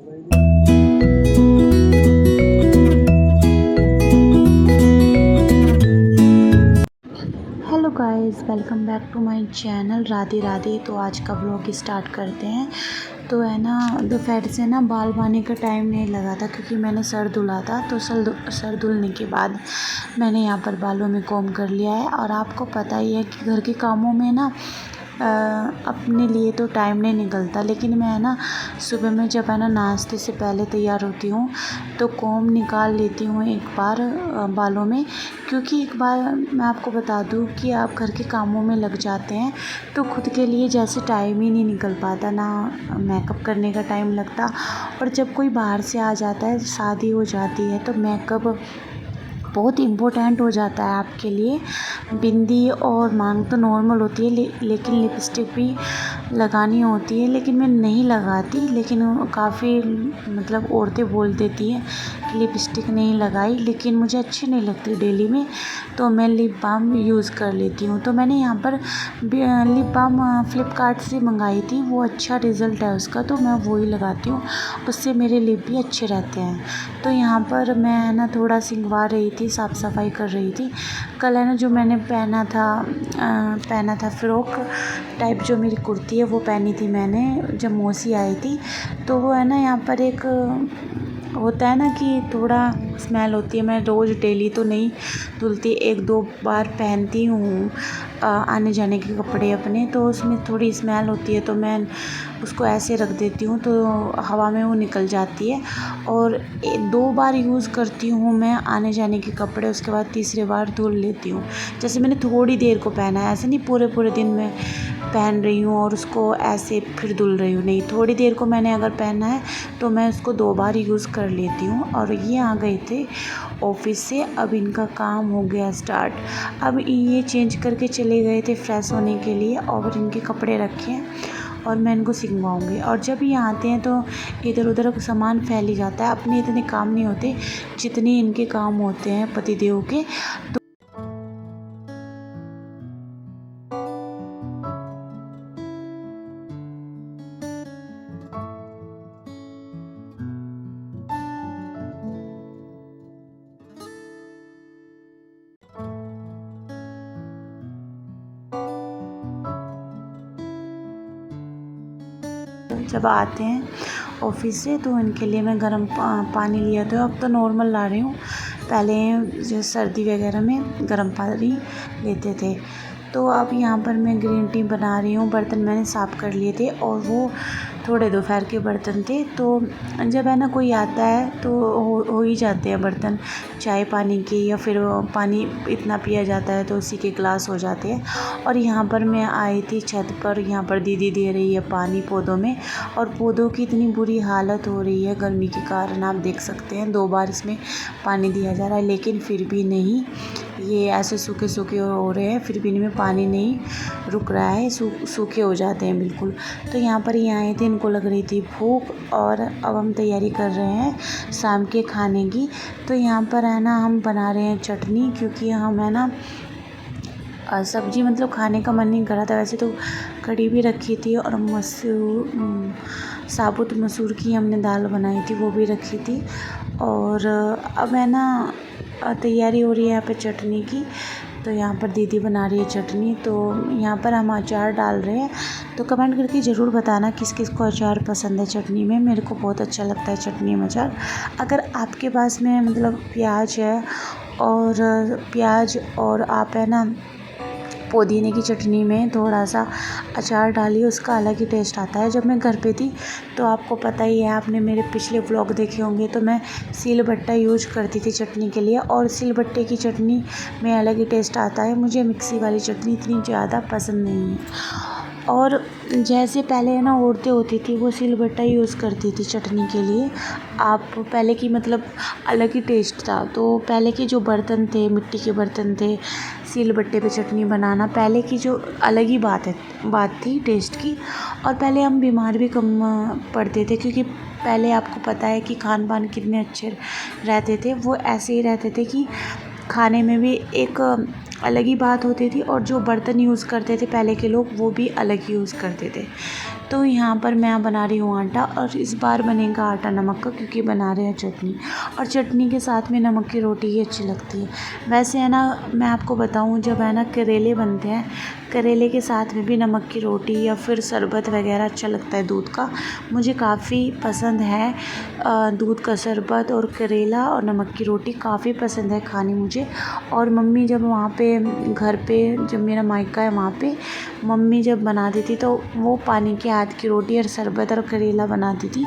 Hello guys, welcome back to my channel Radhe Radhe. तो आज का व्लॉग स्टार्ट करते हैं। तो है ना, दोपहर से ना बाल बांधने का टाइम नहीं लगा था क्योंकि मैंने सर धुला था। तो सर धुलने के बाद मैंने यहाँ पर बालों में कॉम्ब कर लिया है। और आपको पता ही है कि घर के कामों में ना अपने लिए तो टाइम नहीं निकलता, लेकिन मैं है ना सुबह में जब है ना नाश्ते से पहले तैयार होती हूँ तो कॉम्ब निकाल लेती हूँ एक बार बालों में। क्योंकि एक बार मैं आपको बता दूँ कि आप घर के कामों में लग जाते हैं तो खुद के लिए जैसे टाइम ही नहीं निकल पाता, ना मेकअप करने का टाइम लगता। और जब कोई बाहर से आ जाता है, शादी हो जाती है, तो मेकअप बहुत इम्पोर्टेंट हो जाता है आपके लिए। बिंदी और मांग तो नॉर्मल होती है, लेकिन लिपस्टिक भी लगानी होती है, लेकिन मैं नहीं लगाती। लेकिन काफ़ी मतलब औरतें बोल देती हैं कि लिपस्टिक नहीं लगाई, लेकिन मुझे अच्छी नहीं लगती डेली में, तो मैं लिप बाम यूज़ कर लेती हूँ। तो मैंने यहाँ पर लिप बाम फ्लिपकार्ट से मंगाई थी, वो अच्छा रिज़ल्ट है उसका, तो मैं वो ही लगाती हूँ। उससे मेरे लिप भी अच्छे रहते हैं। तो यहाँ पर मैं ना थोड़ा सिंगवा रही थी, साफ़ सफाई कर रही थी। कल है ना जो मैंने पहना था फ़्रॉक टाइप, जो मेरी कुर्ती है वो पहनी थी मैंने जब मौसी आई थी। तो वो है ना यहाँ पर एक होता है ना कि थोड़ा स्मेल होती है। मैं रोज़ डेली तो नहीं धुलती, एक दो बार पहनती हूँ आने जाने के कपड़े अपने, तो उसमें थोड़ी स्मेल होती है, तो मैं उसको ऐसे रख देती हूँ तो हवा में वो निकल जाती है। और दो बार यूज़ करती हूँ मैं आने जाने के कपड़े, उसके बाद तीसरे बार धुल लेती हूँ। जैसे मैंने थोड़ी देर को पहना है, ऐसे नहीं पूरे पूरे दिन में पहन रही हूँ और उसको ऐसे फिर धुल रही हूँ, नहीं, थोड़ी देर को मैंने अगर पहना है तो मैं उसको दो बार यूज़ कर लेती हूँ। और ये आ गए थे ऑफिस से, अब इनका काम हो गया स्टार्ट। अब ये चेंज करके चले गए थे फ्रेश होने के लिए, और इनके कपड़े रखे हैं और मैं इनको सिलवाऊँगी। और जब ये आते हैं तो इधर उधर सामान फैल ही जाता है। अपने इतने काम नहीं होते जितने इनके काम होते हैं पतिदेव के। जब आते हैं ऑफिस से तो इनके लिए मैं गर्म पानी लिया था। अब तो नॉर्मल ला रही हूँ, पहले जो सर्दी वगैरह में गर्म पानी लेते थे। तो अब यहाँ पर मैं ग्रीन टी बना रही हूँ। बर्तन मैंने साफ़ कर लिए थे और वो थोड़े दोपहर के बर्तन थे। तो जब है ना कोई आता है तो हो ही जाते हैं बर्तन चाय पानी के, या फिर पानी इतना पिया जाता है तो उसी के गिलास हो जाते हैं। और यहाँ पर मैं आई थी छत पर, यहाँ पर दीदी दे रही है पानी पौधों में, और पौधों की इतनी बुरी हालत हो रही है गर्मी के कारण। आप देख सकते हैं 2 बार इसमें पानी दिया जा रहा है, लेकिन फिर भी नहीं, ये ऐसे सूखे सूखे हो रहे हैं, फिर भी इनमें पानी नहीं रुक रहा है, सूखे हो जाते हैं बिल्कुल। तो यहाँ पर ये आए थे, इनको लग रही थी भूख, और अब हम तैयारी कर रहे हैं शाम के खाने की। तो यहाँ पर है ना हम बना रहे हैं चटनी, क्योंकि हम है ना सब्ज़ी मतलब खाने का मन नहीं कर रहा था। वैसे तो कढ़ी भी रखी थी, और साबुत मसूर की हमने दाल बनाई थी, वो भी रखी थी। और अब है ना तैयारी हो रही है यहाँ पे चटनी की। तो यहाँ पर दीदी बना रही है चटनी, तो यहाँ पर हम अचार डाल रहे हैं। तो कमेंट करके ज़रूर बताना किस किस को अचार पसंद है चटनी में। मेरे को बहुत अच्छा लगता है चटनी में अचार। अगर आपके पास में मतलब प्याज है, और आप है ना पुदीने की चटनी में थोड़ा सा अचार डालिए, उसका अलग ही टेस्ट आता है। जब मैं घर पे थी तो आपको पता ही है, आपने मेरे पिछले व्लॉग देखे होंगे, तो मैं सिलबट्टा यूज करती थी चटनी के लिए, और सिलबट्टे की चटनी में अलग ही टेस्ट आता है। मुझे मिक्सी वाली चटनी इतनी ज़्यादा पसंद नहीं है। और जैसे पहले है ना औरतें होती थी वो सिलबट्टा यूज़ करती थी चटनी के लिए। आप पहले की मतलब अलग ही टेस्ट था। तो पहले के जो बर्तन थे, मिट्टी के बर्तन थे, सिलबट्टे पे चटनी बनाना पहले की जो अलग ही बात थी टेस्ट की। और पहले हम बीमार भी कम पड़ते थे, क्योंकि पहले आपको पता है कि खान पान कितने अच्छे रहते थे। वो ऐसे ही रहते थे कि खाने में भी एक अलग ही बात होती थी, और जो बर्तन यूज़ करते थे पहले के लोग वो भी अलग यूज़ करते थे। तो यहाँ पर मैं बना रही हूँ आटा, और इस बार बनेगा आटा नमक का, क्योंकि बना रहे हैं चटनी, और चटनी के साथ में नमक की रोटी ही अच्छी लगती है। वैसे है ना, मैं आपको बताऊँ, जब है ना करेले बनते हैं, करेले के साथ में भी नमक की रोटी या फिर शरबत वगैरह अच्छा लगता है दूध का। मुझे काफ़ी पसंद है दूध का शरबत और करेला और नमक की रोटी काफ़ी पसंद है खानी मुझे। और मम्मी जब वहाँ पे घर पे, जब मेरा मायका है वहाँ पे, मम्मी जब बनाती थी तो वो पानी के हाथ की रोटी और शरबत और करेला बनाती थी,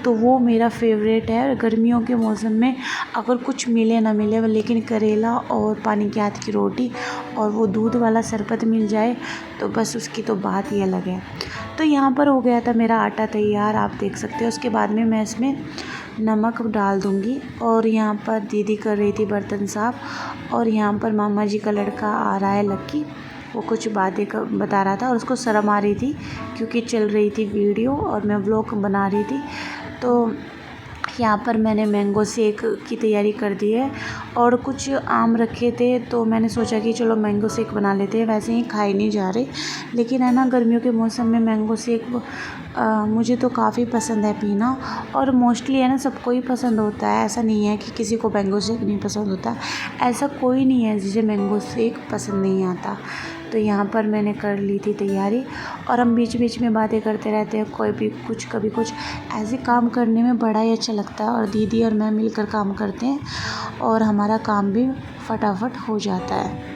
तो वो मेरा फेवरेट है। और गर्मियों के मौसम में अगर कुछ मिले ना मिले, लेकिन करेला और पानी के हाथ की रोटी और वो दूध वाला शरबत मिल जाए तो बस उसकी तो बात ही अलग है। तो यहाँ पर हो गया था मेरा आटा तैयार, आप देख सकते हो। उसके बाद में मैं इसमें नमक डाल दूँगी। और यहाँ पर दीदी कर रही थी बर्तन साफ़, और यहाँ पर मामा जी का लड़का आ रहा है लक्की, वो कुछ बातें बता रहा था और उसको शर्म आ रही थी क्योंकि चल रही थी वीडियो और मैं व्लॉग बना रही थी। तो यहाँ पर मैंने मैंगो शेक की तैयारी कर दी है, और कुछ आम रखे थे तो मैंने सोचा कि चलो मैंगो शेक बना लेते हैं। वैसे ही खाए नहीं जा रहे, लेकिन है ना गर्मियों के मौसम में मैंगो शेक मुझे तो काफ़ी पसंद है पीना, और मोस्टली है ना सबको ही पसंद होता है। ऐसा नहीं है कि किसी को मैंगो शेक नहीं पसंद होता, ऐसा कोई नहीं है जिसे मैंगो शेक पसंद नहीं आता। तो यहाँ पर मैंने कर ली थी तैयारी, और हम बीच बीच में बातें करते रहते हैं, कोई भी कुछ कभी कुछ। ऐसे काम करने में बड़ा ही अच्छा लगता है, और दीदी और मैं मिलकर काम करते हैं और हमारा काम भी फटाफट हो जाता है।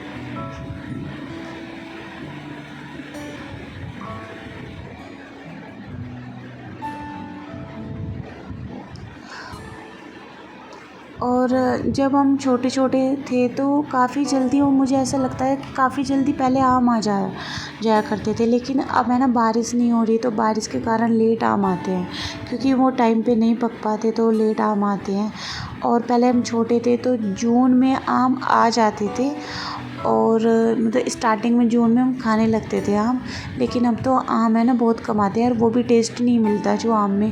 और जब हम छोटे छोटे थे तो काफ़ी जल्दी, वो मुझे ऐसा लगता है कि काफ़ी जल्दी पहले आम आ जाया करते थे, लेकिन अब है ना बारिश नहीं हो रही तो बारिश के कारण लेट आम आते हैं, क्योंकि वो टाइम पे नहीं पक पाते तो लेट आम आते हैं। और पहले हम छोटे थे तो जून में आम आ जाते थे, और मतलब स्टार्टिंग में जून में हम खाने लगते थे आम। लेकिन अब तो आम है ना बहुत कम आते हैं, और वो भी टेस्ट नहीं मिलता जो आम में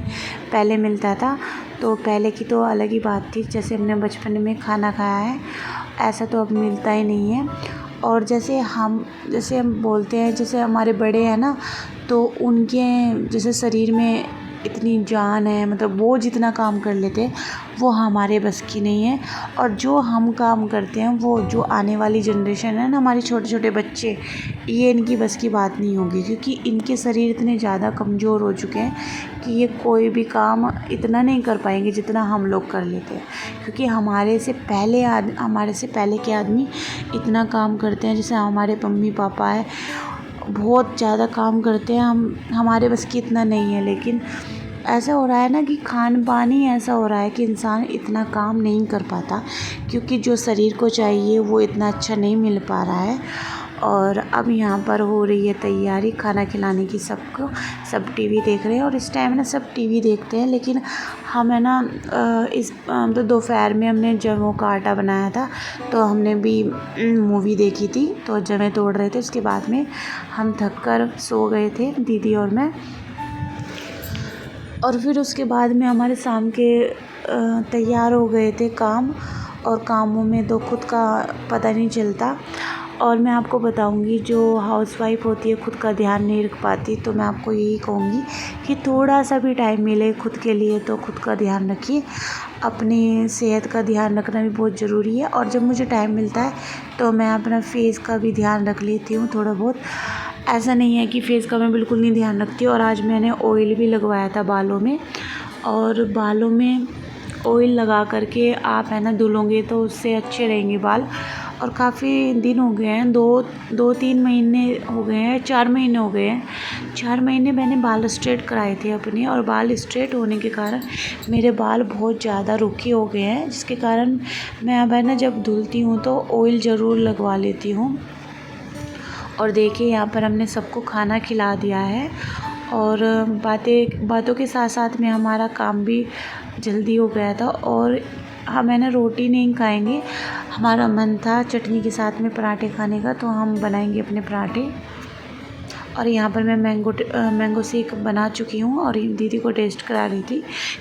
पहले मिलता था। तो पहले की तो अलग ही बात थी, जैसे हमने बचपन में खाना खाया है ऐसा तो अब मिलता ही नहीं है। और जैसे हम बोलते हैं, जैसे हमारे बड़े हैं ना, तो उनके जैसे शरीर में इतनी जान है, मतलब वो जितना काम कर लेते हैं वो हमारे बस की नहीं है। और जो हम काम करते हैं, वो जो आने वाली जनरेशन है ना, हमारे छोटे छोटे बच्चे, ये इनकी बस की बात नहीं होगी, क्योंकि इनके शरीर इतने ज़्यादा कमज़ोर हो चुके हैं कि ये कोई भी काम इतना नहीं कर पाएंगे जितना हम लोग कर लेते हैं। क्योंकि हमारे से पहले के आदमी इतना काम करते हैं, जैसे हमारे मम्मी पापा है, बहुत ज़्यादा काम करते हैं। हमारे बस की इतना नहीं है। लेकिन ऐसा हो रहा है ना कि खान पान ही ऐसा हो रहा है कि इंसान इतना काम नहीं कर पाता, क्योंकि जो शरीर को चाहिए वो इतना अच्छा नहीं मिल पा रहा है। और अब यहाँ पर हो रही है तैयारी खाना खिलाने की सबको। सब टीवी देख रहे हैं, और इस टाइम ना सब टीवी देखते हैं, लेकिन हम है ना तो दोपहर में हमने जवों का आटा बनाया था, तो हमने भी मूवी देखी थी, तो जवें तोड़ रहे थे। उसके बाद में हम थक कर सो गए थे दीदी और मैं। और फिर उसके बाद में हमारे शाम के तैयार हो गए थे काम, और कामों में तो खुद का पता नहीं चलता। और मैं आपको बताऊंगी, जो हाउसवाइफ होती है खुद का ध्यान नहीं रख पाती, तो मैं आपको यही कहूँगी कि थोड़ा सा भी टाइम मिले खुद के लिए तो खुद का ध्यान रखिए। अपनी सेहत का ध्यान रखना भी बहुत ज़रूरी है। और जब मुझे टाइम मिलता है तो मैं अपना फेस का भी ध्यान रख लेती हूँ थोड़ा बहुत। ऐसा नहीं है कि फेस का मैं बिल्कुल नहीं ध्यान रखती। और आज मैंने ऑयल भी लगवाया था बालों में, और बालों में ऑयल लगा करके आप है ना धुलोगे तो उससे अच्छे रहेंगे बाल। और काफ़ी दिन हो गए हैं, 2-3 महीने हो गए हैं, 4 महीने हो गए हैं। 4 महीने मैंने बाल स्ट्रेट कराए थे अपने, और बाल स्ट्रेट होने के कारण मेरे बाल बहुत ज़्यादा रुखे हो गए हैं, जिसके कारण मैं अब है ना जब धुलती हूँ तो ऑयल ज़रूर लगवा लेती हूँ। और देखिए यहाँ पर हमने सबको खाना खिला दिया है, और बातों के साथ साथ में हमारा काम भी जल्दी हो गया था। और हम है ना रोटी नहीं खाएंगे, हमारा मन था चटनी के साथ में पराठे खाने का, तो हम बनाएंगे अपने पराठे। और यहाँ पर मैं मैंगो शेक बना चुकी हूँ और दीदी को टेस्ट करा रही थी,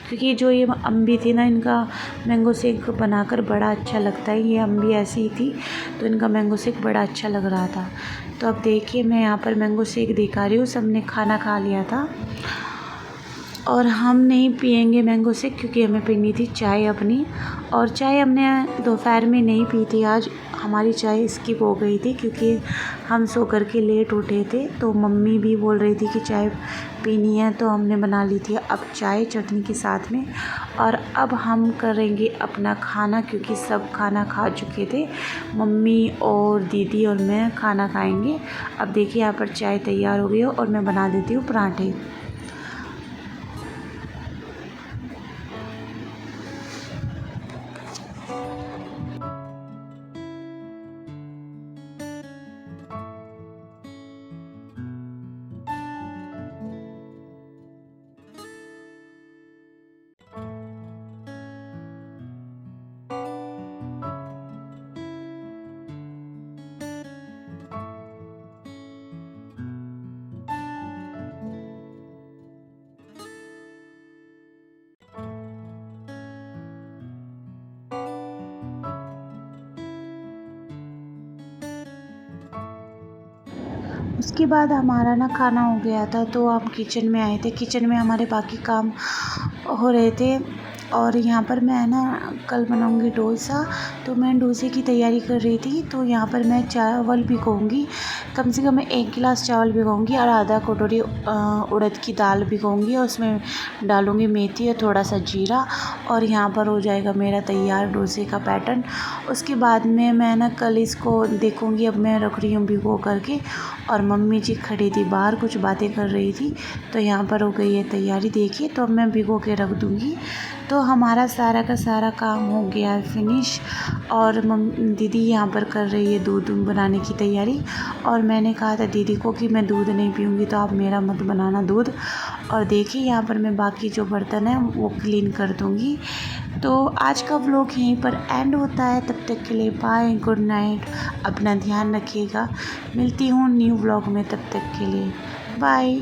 क्योंकि जो ये अम्बी थी ना, इनका मैंगो शेक बनाकर बड़ा अच्छा लगता है। ये अम्बी ऐसी ही थी तो इनका मैंगो शेक बड़ा अच्छा लग रहा था। तो अब देखिए मैं यहाँ पर मैंगो शेक दिखा रही हूँ। सबने खाना खा लिया था और हम नहीं पियेंगे मैंगो शेक, क्योंकि हमें पीनी थी चाय अपनी। और चाय हमने दोपहर में नहीं पी थी, आज हमारी चाय स्किप हो गई थी क्योंकि हम सो कर के लेट उठे थे। तो मम्मी भी बोल रही थी कि चाय पीनी है, तो हमने बना ली थी अब चाय चटनी के साथ में। और अब हम करेंगे अपना खाना, क्योंकि सब खाना खा चुके थे। मम्मी और दीदी और मैं खाना खाएंगे। अब देखिए यहाँ पर चाय तैयार हो गई है और मैं बना देती हूँ पराठे। उसके बाद हमारा ना खाना हो गया था, तो हम किचन में आए थे। किचन में हमारे बाकी काम हो रहे थे। और यहाँ पर मैं ना कल बनाऊँगी डोसा, तो मैं डोसे की तैयारी कर रही थी। तो यहाँ पर मैं चावल भिगोऊँगी, कम से कम 1 गिलास चावल भिगोऊँगी और आधा कटोरी उड़द की दाल भिगोऊँगी और उसमें डालूँगी मेथी और थोड़ा सा जीरा। और यहाँ पर हो जाएगा मेरा तैयार डोसे का पैटर्न। उसके बाद में मैं ना कल इसको देखूँगी। अब मैं रख रही हूँ भिगो करके, और मम्मी जी खड़ी थी बाहर कुछ बातें कर रही थी। तो यहाँ पर हो गई है तैयारी, देखिए। तो अब मैं भिगो के रख दूँगी। तो हमारा सारा का सारा काम हो गया है फिनिश। और दीदी यहाँ पर कर रही है दूध बनाने की तैयारी। और मैंने कहा था दीदी को कि मैं दूध नहीं पीऊँगी, तो आप मेरा मत बनाना दूध। और देखिए यहाँ पर मैं बाकी जो बर्तन है वो क्लीन कर दूँगी। तो आज का व्लॉग यहीं पर एंड होता है। तब तक के लिए बाय, गुड नाइट, अपना ध्यान रखिएगा। मिलती हूँ न्यू व्लॉग में, तब तक के लिए बाय।